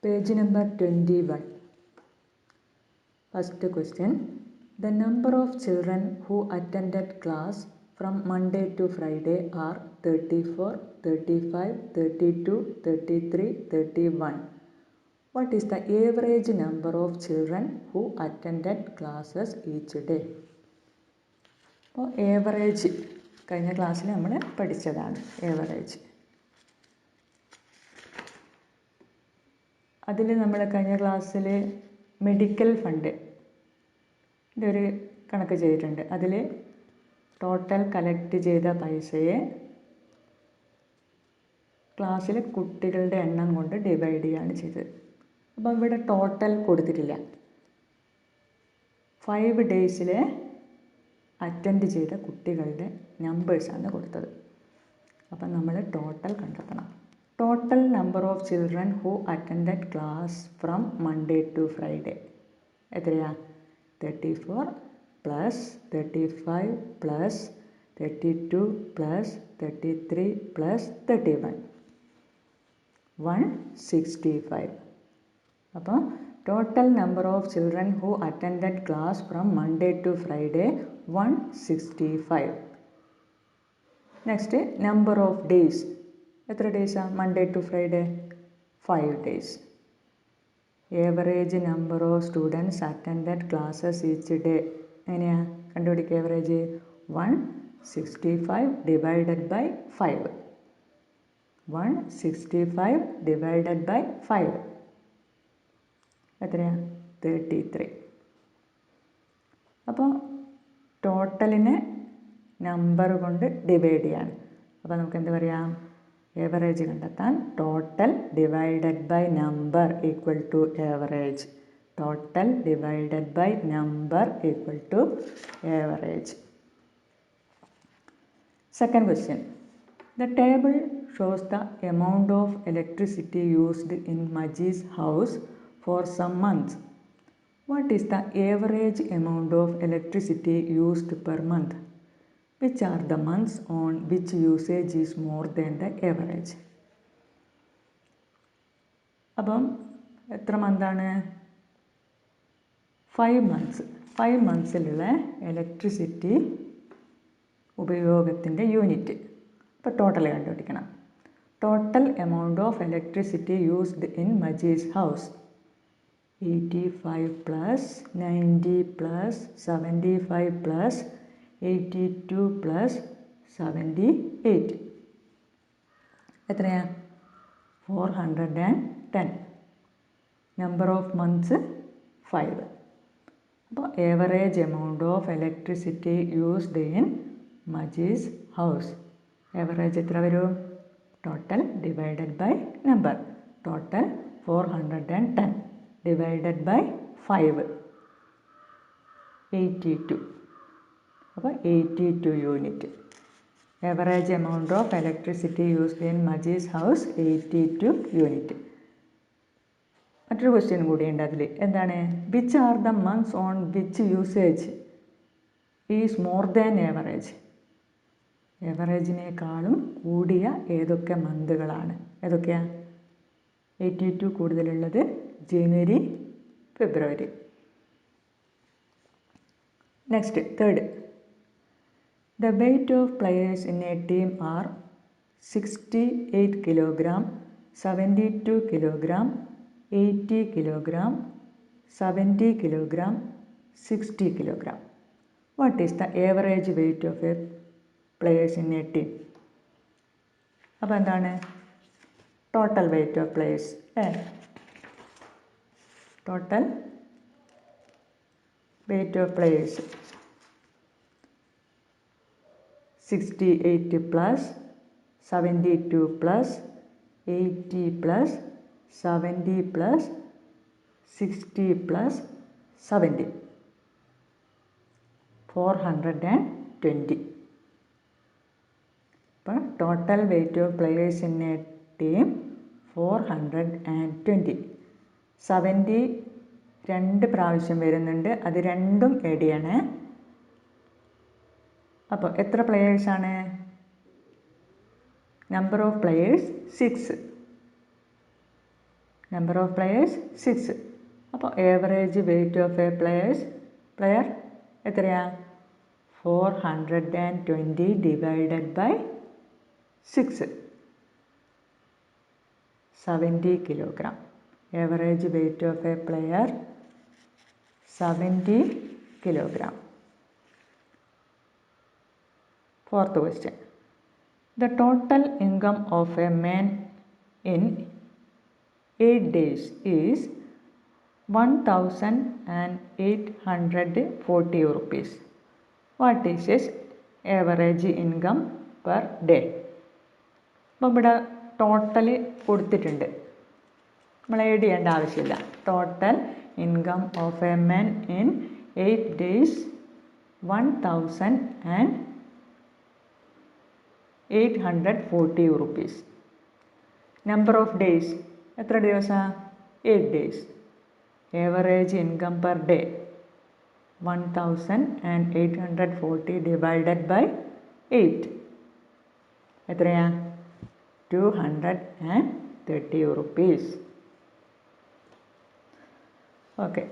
Page number 21. First question. The number of children who attended class from Monday to Friday are 34, 35, 32, 33, 31. What is the average number of children who attended classes each day? അപ്പോൾ average കഴിഞ്ഞ ക്ലാസ്സിൽ നമ്മൾ പഠിച്ചതാണ് average. അതിൽ നമ്മൾ കഴിഞ്ഞ ക്ലാസ്സിൽ medical fund ഒരു കണക്ക് ചെയ്തിട്ടുണ്ട്. അതിൽ ടോട്ടൽ കളക്ട് ചെയ്ത പൈസയെ ക്ലാസ്സിലെ കുട്ടികളുടെ എണ്ണം കൊണ്ട് ഡിവൈഡ് ചെയ്യുകയാണ് ചെയ്തത്. അപ്പം ഇവിടെ ടോട്ടൽ കൊടുത്തിട്ടില്ല. 5 ഡേയ്സിൽ അറ്റൻഡ് ചെയ്ത കുട്ടികളുടെ നമ്പേഴ്സാണ് കൊടുത്തത്. അപ്പം നമ്മൾ ടോട്ടൽ കണ്ടെത്തണം. Total number of children who attended class from Monday to Friday എത്രയാ? 34 പ്ലസ് 35 പ്ലസ് 32 പ്ലസ് 33 പ്ലസ് 31 165. അപ്പോൾ total number of children who attended class from Monday to Friday 165. Next number of days. എത്ര ഡേയ്സാണ് Monday to Friday? 5 days. Average number of students attended classes each day എങ്ങനെയാണ് കണ്ടുപിടിക്കുക? Average 165 divided by 5. 165 divided by 5 എത്രയാണ്? 33. അപ്പോൾ ടോട്ടലിനെ number കൊണ്ട് divide ചെയ്യാണ്. അപ്പോൾ നമുക്ക് എന്ത് പറയാം? ഏവറേജ് കണ്ടെത്താൻ total divided by number equal to average. Total divided by number equal to average. Second question. The table shows the amount of electricity used in Maji's house for some months. What is the average amount of electricity used per month? Which are the months on which usage is more than the average? അപ്പം എത്ര മന്താണ്? 5 months. 5 മന്ത്സിലുള്ള electricity ഉപയോഗത്തിൻ്റെ unit. അപ്പോൾ total കണ്ടുപിടിക്കണം. Total amount of electricity used in Maji's house 85 plus 90 plus 75 plus 82 plus 78 എത്രയാണ്? 410. Number of months 5. അപ്പോൾ average amount of electricity used in Maji's house average എത്ര വരും? Total divided by number. Total 410 divided by 5 82. അപ്പോൾ 82 unit. Average amount of electricity used in Maji's house 82 unit. മറ്റൊരു question കൂടിയുണ്ട് അതിൽ. എന്താണ്? Which are the months on which usage is more than average? ഏവറേജിനേക്കാളും കൂടിയ ഏതൊക്കെ മന്തുകളാണ്? ഏതൊക്കെയാണ്? 82 കൂടുതലുള്ളത് ജനുവരി, ഫെബ്രുവരി. Next third. The weight of players in a team are 68 kg, 72 kg, 80 kg, 70 kg, 60 kg. What is the average weight of a players in a team? അപ്പോൾ എന്താണ്? Total weight of players. Total weight of players 68 plus 72 plus 80 plus 70 plus 60 plus 70 420. അപ്പോൾ total weight of players in a team 420. 70 2 പ്രാവശ്യം വരുന്നുണ്ട്. അത് രണ്ടും add ചെയ്യണേ. അപ്പോൾ എത്ര പ്ലെയേഴ്സാണ്? Number of players 6. Number of players 6. അപ്പോൾ average weight of a player എത്രയാ? 420 divided by 6, 70 kilogram. Average weight of a player 70 kilogram. Fourth question. The total income of a man in 8 days is 1,840 rupees. What is his average income per day? അപ്പോൾ ഇവിടെ total കൊടുത്തിട്ടുണ്ട്, നമ്മൾ add ചെയ്യേണ്ട ആവശ്യമില്ല. Total income of a man in 8 days 1,840 rupees. Number of days എത്ര ദിവസമാണ്? 8 days. Average income per day 1,840 divided by 8 എത്രയാ? 230 rupees. Okay.